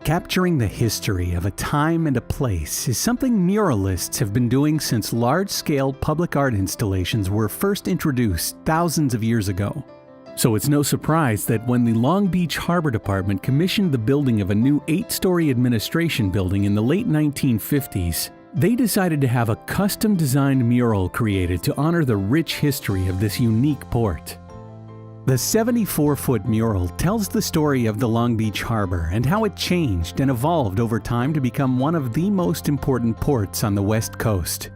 Capturing the history of a time and a place is something muralists have been doing since large-scale public art installations were first introduced thousands of years ago. So it's no surprise that when the Long Beach Harbor Department commissioned the building of a new 8-story administration building in the late 1950s, they decided to have a custom-designed mural created to honor the rich history of this unique port. The 74-foot mural tells the story of the Long Beach Harbor and how it changed and evolved over time to become one of the most important ports on the West Coast.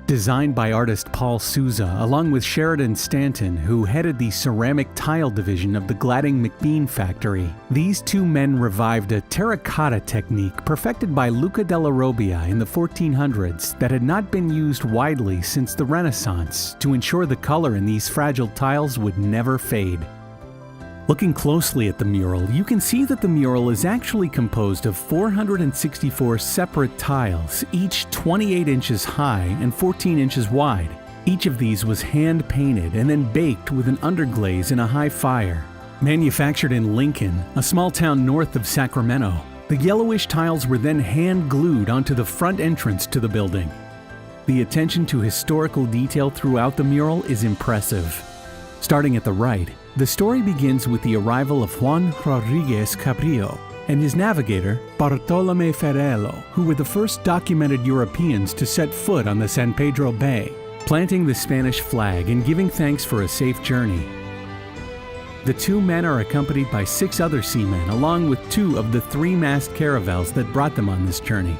Designed by artist Paul Souza along with Sheridan Stanton, who headed the ceramic tile division of the Gladding McBean factory, these two men revived a terracotta technique perfected by Luca della Robbia in the 1400s that had not been used widely since the Renaissance to ensure the color in these fragile tiles would never fade. Looking closely at the mural, you can see that the mural is actually composed of 464 separate tiles, each 28 inches high and 14 inches wide. Each of these was hand-painted and then baked with an underglaze in a high fire. Manufactured in Lincoln, a small town north of Sacramento, the yellowish tiles were then hand-glued onto the front entrance to the building. The attention to historical detail throughout the mural is impressive. Starting at the right, the story begins with the arrival of Juan Rodriguez Cabrillo and his navigator, Bartolomé Ferrelo, who were the first documented Europeans to set foot on the San Pedro Bay, planting the Spanish flag and giving thanks for a safe journey. The two men are accompanied by 6 other seamen, along with 2 of the 3-mast caravels that brought them on this journey.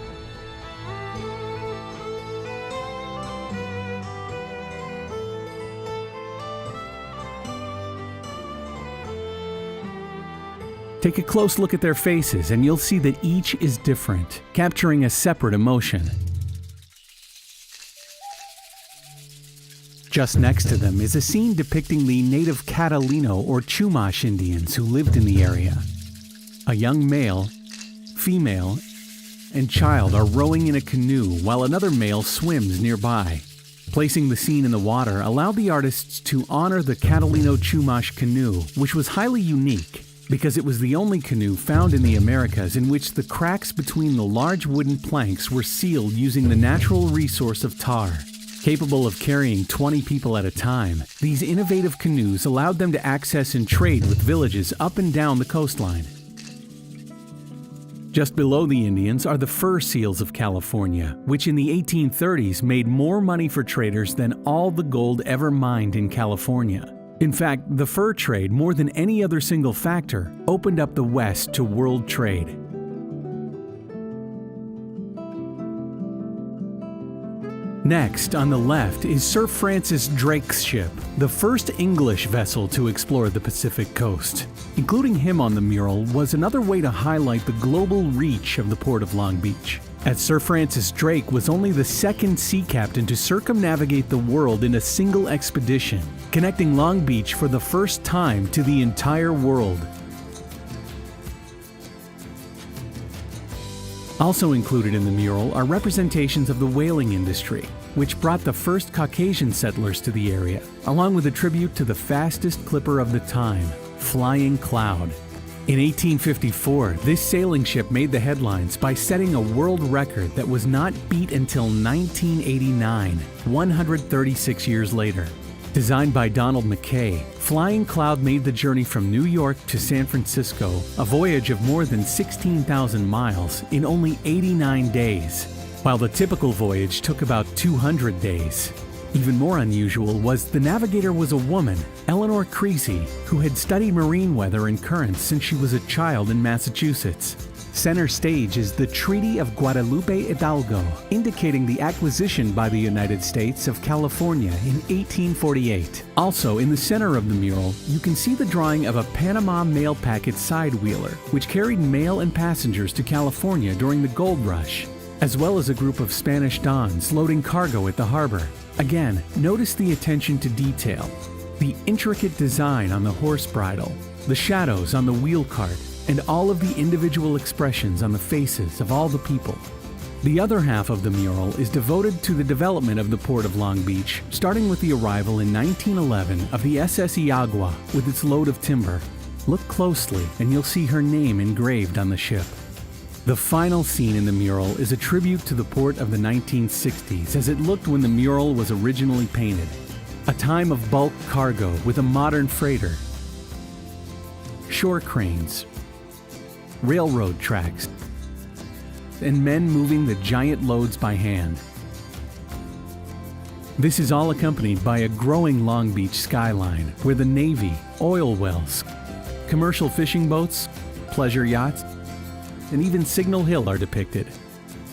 Take a close look at their faces and you'll see that each is different, capturing a separate emotion. Just next to them is a scene depicting the native Catalino or Chumash Indians who lived in the area. A young male, female, and child are rowing in a canoe while another male swims nearby. Placing the scene in the water allowed the artists to honor the Catalino Chumash canoe, which was highly unique, because it was the only canoe found in the Americas in which the cracks between the large wooden planks were sealed using the natural resource of tar. Capable of carrying 20 people at a time, these innovative canoes allowed them to access and trade with villages up and down the coastline. Just below the Indians are the fur seals of California, which in the 1830s made more money for traders than all the gold ever mined in California. In fact, the fur trade, more than any other single factor, opened up the West to world trade. Next, on the left, is Sir Francis Drake's ship, the first English vessel to explore the Pacific coast. Including him on the mural was another way to highlight the global reach of the Port of Long Beach, as Sir Francis Drake was only the 2nd sea captain to circumnavigate the world in a single expedition, connecting Long Beach for the first time to the entire world. Also included in the mural are representations of the whaling industry, which brought the first Caucasian settlers to the area, along with a tribute to the fastest clipper of the time, Flying Cloud. In 1854, this sailing ship made the headlines by setting a world record that was not beat until 1989, 136 years later. Designed by Donald McKay, Flying Cloud made the journey from New York to San Francisco, a voyage of more than 16,000 miles, in only 89 days, while the typical voyage took about 200 days. Even more unusual was the navigator was a woman, Eleanor Creasy, who had studied marine weather and currents since she was a child in Massachusetts. Center stage is the Treaty of Guadalupe Hidalgo, indicating the acquisition by the United States of California in 1848. Also, in the center of the mural, you can see the drawing of a Panama mail packet side wheeler, which carried mail and passengers to California during the gold rush, as well as a group of Spanish dons loading cargo at the harbor. Again, notice the attention to detail, the intricate design on the horse bridle, the shadows on the wheel cart, and all of the individual expressions on the faces of all the people. The other half of the mural is devoted to the development of the Port of Long Beach, starting with the arrival in 1911 of the SS Iagua with its load of timber. Look closely and you'll see her name engraved on the ship. The final scene in the mural is a tribute to the port of the 1960s as it looked when the mural was originally painted. A time of bulk cargo with a modern freighter, shore cranes, railroad tracks, and men moving the giant loads by hand. This is all accompanied by a growing Long Beach skyline where the Navy, oil wells, commercial fishing boats, pleasure yachts, and even Signal Hill are depicted.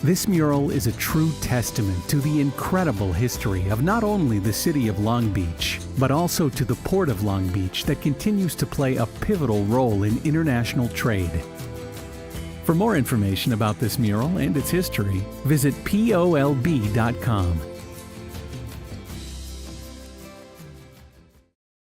This mural is a true testament to the incredible history of not only the city of Long Beach, but also to the port of Long Beach that continues to play a pivotal role in international trade. For more information about this mural and its history, visit polb.com.